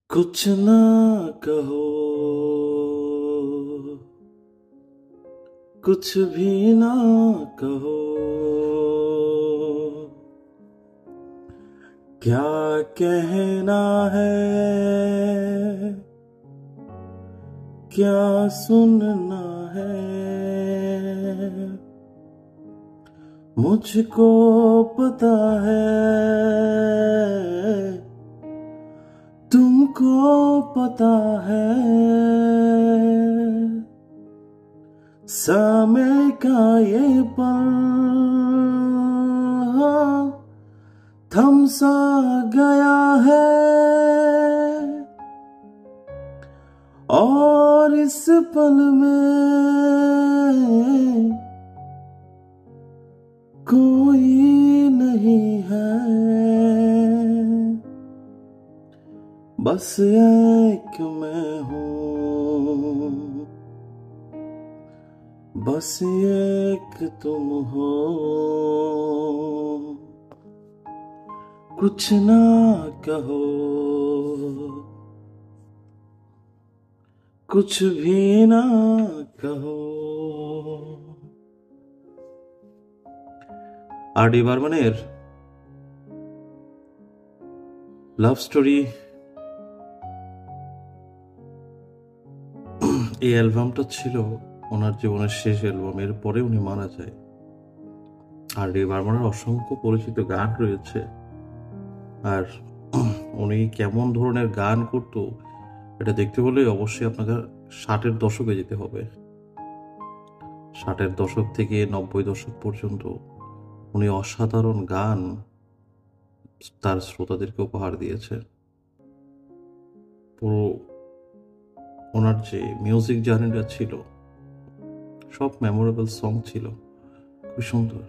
कुछ ना कहो, कुछ भी ना कहो, क्या कहना है, क्या सुनना है। मुझको पता है, तुमको पता है, समय का ये पल थम सा गया है, और इस पल में कोई नहीं है, बस एक मैं हूँ, बस एक तुम हो। कुछ ना कहो, कुछ भी ना कहो। আর.ডি. বর্মনের লাভ স্টোরি এই অ্যালবামটা ছিল ওনার জীবনের শেষ অ্যালবাম। এর পরে উনি মারা যায়। আর.ডি. বর্মনের অসংখ্য পরিচিত গান রয়েছে, আর উনি কেমন ধরনের গান করত এটা দেখতে হলে অবশ্যই আপনাকে 60-এর দশকে যেতে হবে। 60-এর দশক থেকে 90 দশক পর্যন্ত উনি অসাধারণ গান তার শ্রোতাদেরকে উপহার দিয়েছে। পুরো ওনার যে মিউজিক জার্নিটা ছিল, সব মেমোরেবল সং ছিল, খুব সুন্দর।